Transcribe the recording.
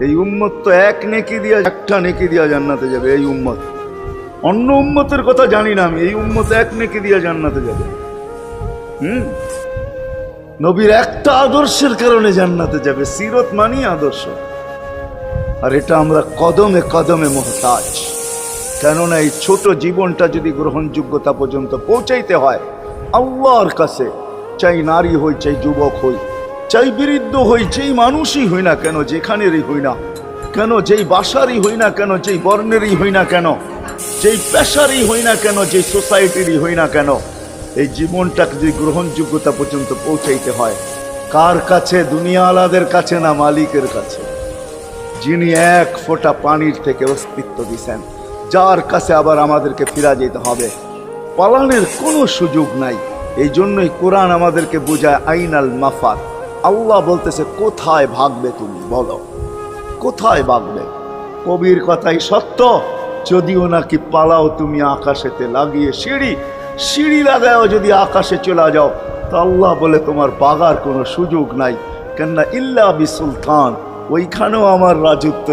এই উম্মত তো একটা নেকি দিয়া জান্নাতে যাবে। এই উম্মত, অন্য উম্মতের কথা জানি না আমি, এই উম্মত এক নেকি দিয়া জান্নাতে যাবে। নবীর একটা আদর্শের কারণে জান্নাতে যাবে। সিরত মানি আদর্শ, আর এটা আমরা কদমে কদমে মুহতাজ। কেননা এই ছোট জীবনটা যদি গ্রহণযোগ্যতা পর্যন্ত পৌঁছাইতে হয় আল্লাহর কাছে, চাই নারী হই, চাই যুবক হই, চাই বৃদ্ধ হই, যেই মানুষই হই না কেন, যেখানেরই হই না কেন, যেই বাসারই হই না কেন, যেই বর্ণেরই হই না কেন, যেই পেশারই হই না কেন, যেই সোসাইটিরই হই না কেন, এই জীবনটাকে যদি গ্রহণযোগ্যতা পর্যন্ত পৌঁছাইতে হয় কার কাছে? দুনিয়া আলাদের কাছে না, মালিকের কাছে, যিনি এক ফোঁটা পানির থেকে অস্তিত্ব দিছেন, যার কাছে আবার আমাদেরকে ফিরা যেতে হবে। পালানোর কোনো সুযোগ নাই। এই জন্যই কোরআন আমাদেরকে বোঝায় আইনাল মাফার। আল্লাহ বলতেছে কোথায় ভাগবে তুমি, বলো কোথায় ভাগবে? কবির কথাই সত্য, যদিও নাকি পালাও তুমি আকাশেতে লাগিয়ে সিঁড়ি লাগাও, যদি আকাশে চলে যাও তো আল্লাহ বলে তোমার বাগার কোনো সুযোগ নাই। কেননা ইল্লা বিসুলতান, ওইখানেও আমার রাজত্ব।